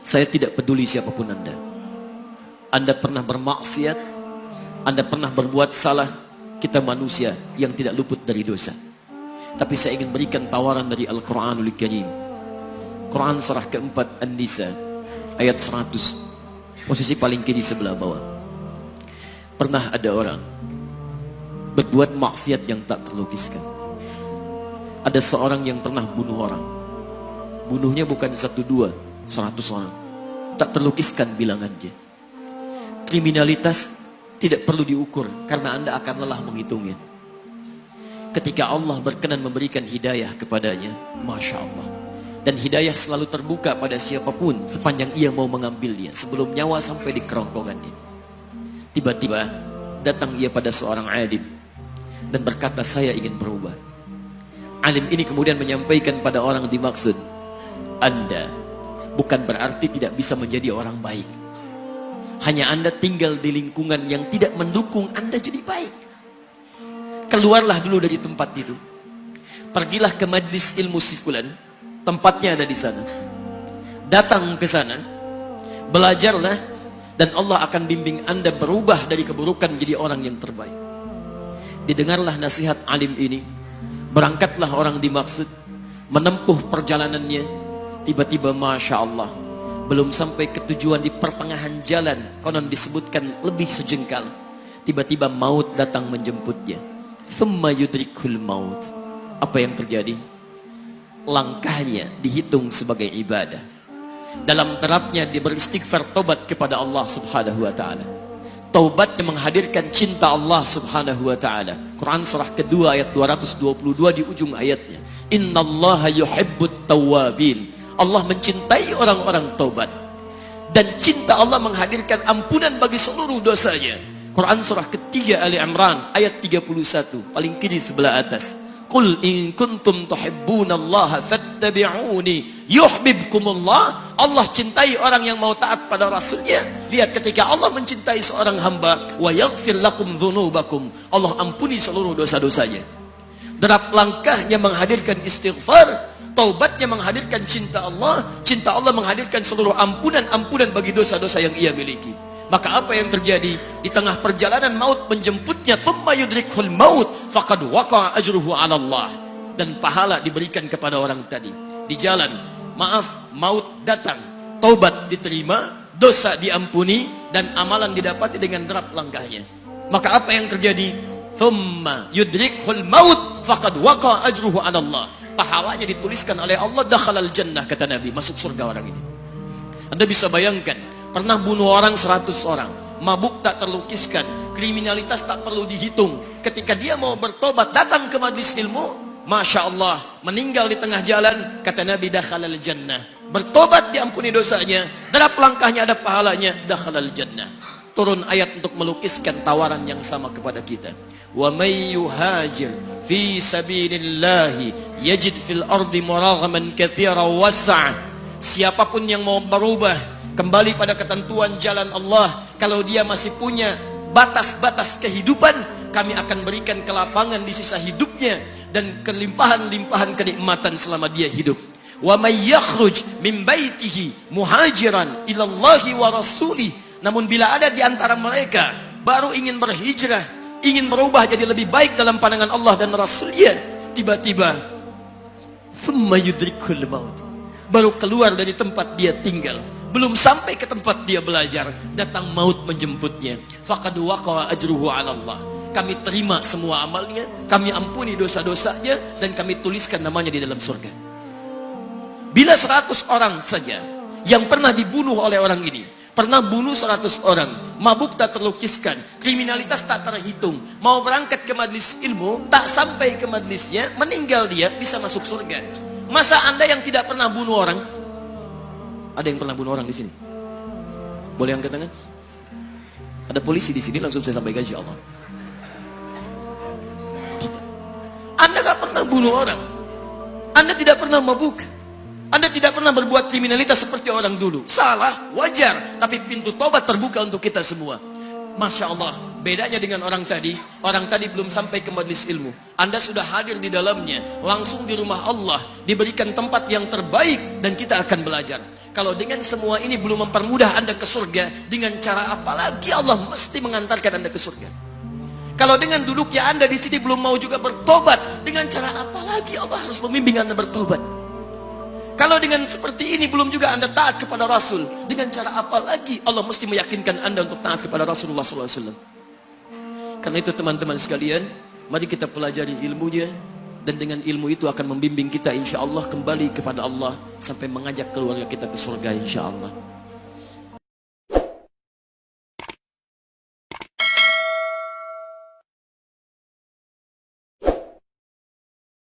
Saya tidak peduli siapapun Anda. Anda pernah bermaksiat, Anda pernah berbuat salah. Kita manusia yang tidak luput dari dosa. Tapi saya ingin berikan tawaran dari Al-Quranul Karim. Quran surah keempat An-Nisa ayat 100, posisi paling kiri sebelah bawah. Pernah ada orang berbuat maksiat yang tak terlukiskan. Ada seorang yang pernah bunuh orang. Bunuhnya bukan 1, 2, 100 orang. Tak terlukiskan bilangannya. Kriminalitas tidak perlu diukur karena Anda akan lelah menghitungnya. Ketika Allah berkenan memberikan hidayah kepadanya, Masya Allah. Dan hidayah selalu terbuka pada siapapun sepanjang ia mau mengambilnya sebelum nyawa sampai di kerongkongannya. Tiba-tiba datang ia pada seorang alim dan berkata, saya ingin berubah. Alim ini kemudian menyampaikan pada orang dimaksud, Anda bukan berarti tidak bisa menjadi orang baik. Hanya Anda tinggal di lingkungan yang tidak mendukung Anda jadi baik. Keluarlah dulu dari tempat itu. Pergilah ke majlis ilmu si fulan, tempatnya ada di sana. Datang ke sana, belajarlah, dan Allah akan bimbing Anda berubah dari keburukan menjadi orang yang terbaik. Didengarlah nasihat alim ini. Berangkatlah orang dimaksud, menempuh perjalanannya. Tiba-tiba Masya Allah, belum sampai ke tujuan, di pertengahan jalan, konon disebutkan lebih sejengkal, tiba-tiba maut datang menjemputnya. Thumma yudrikul maut. Apa yang terjadi? Langkahnya dihitung sebagai ibadah. Dalam terapnya dia beristighfar, tobat kepada Allah subhanahu wa ta'ala. Taubatnya menghadirkan cinta Allah subhanahu wa ta'ala. Quran surah kedua ayat 222 di ujung ayatnya. Innallaha yuhibbut tawwabin. Allah mencintai orang-orang taubat. Dan cinta Allah menghadirkan ampunan bagi seluruh dosanya. Quran surah ketiga Ali Imran ayat 31, paling kiri sebelah atas. Qul in kuntum tuhibbunallaha fattabi'uni yuhibbukumullah. Allah cintai orang yang mau taat pada Rasulnya. Lihat, ketika Allah mencintai seorang hamba, wa yaghfir lakum dzunubakum, Allah ampuni seluruh dosa-dosanya. Derap langkahnya menghadirkan istighfar, taubatnya menghadirkan cinta Allah menghadirkan seluruh ampunan bagi dosa-dosa yang ia miliki. Maka apa yang terjadi? Di tengah perjalanan maut menjemputnya, thumma yudrikhul maut faqad waqa'a ajruhu 'ala Allah. Dan pahala diberikan kepada orang tadi. Di jalan, maaf, maut datang, taubat diterima, dosa diampuni, dan amalan didapati dengan derap langkahnya. Maka apa yang terjadi? Thumma yudrikhul maut faqad waqa'a ajruhu 'ala Allah. Pahalanya dituliskan oleh Allah, dakhalal jannah, kata Nabi, masuk surga orang ini. Anda bisa bayangkan, pernah bunuh orang 100 orang, mabuk tak terlukiskan, kriminalitas tak perlu dihitung. Ketika dia mau bertobat, datang ke majlis ilmu, Masya Allah, meninggal di tengah jalan, kata Nabi, dakhalal jannah. Bertobat diampuni dosanya, derap langkahnya ada pahalanya, dakhalal jannah. Turun ayat untuk melukiskan tawaran yang sama kepada kita. Wa may yuhajir fi sabilillahi yajid fil ardi muraghaman katsira was'a. Siapapun yang mau berubah kembali pada ketentuan jalan Allah, kalau dia masih punya batas-batas kehidupan, kami akan berikan kelapangan di sisa hidupnya dan kelimpahan-limpahan kenikmatan selama dia hidup. Wa may yakhruj min baitihi muhajiran ila Allahi wa rasulih. Namun bila ada di antara mereka baru ingin berhijrah, ingin berubah jadi lebih baik dalam pandangan Allah dan Rasulnya, tiba-tiba thumma yudrikul maut, baru keluar dari tempat dia tinggal, belum sampai ke tempat dia belajar, datang maut menjemputnya, faqad waqa'a ajruhu 'ala Allah. Kami terima semua amalnya, kami ampuni dosa-dosanya, dan kami tuliskan namanya di dalam surga. Bila 100 orang saja yang pernah dibunuh oleh orang ini, pernah bunuh 100 orang, mabuk tak terlukiskan, kriminalitas tak terhitung, mau berangkat ke majlis ilmu, tak sampai ke majlisnya, meninggal dia, bisa masuk surga. Masa Anda yang tidak pernah bunuh orang? Ada yang pernah bunuh orang di sini? Boleh angkat tangan? Ada polisi di sini, langsung saya sampaikan insyaallah. Anda gak pernah bunuh orang, Anda tidak pernah mabuk, Anda tidak pernah berbuat kriminalitas seperti orang dulu. Salah, wajar, tapi pintu tobat terbuka untuk kita semua. Masya Allah, bedanya dengan orang tadi belum sampai ke majlis ilmu, Anda sudah hadir di dalamnya, langsung di rumah Allah, diberikan tempat yang terbaik, dan kita akan belajar. Kalau dengan semua ini belum mempermudah Anda ke surga, dengan cara apa lagi Allah mesti mengantarkan Anda ke surga? Kalau dengan duduknya Anda di sini belum mau juga bertobat, dengan cara apa lagi Allah harus membimbing Anda bertobat? Kalau dengan seperti ini belum juga Anda taat kepada Rasul, dengan cara apa lagi Allah mesti meyakinkan Anda untuk taat kepada Rasulullah SAW? Karena itu teman-teman sekalian, mari kita pelajari ilmunya, dan dengan ilmu itu akan membimbing kita insya Allah kembali kepada Allah sampai mengajak keluarga kita ke surga insya Allah.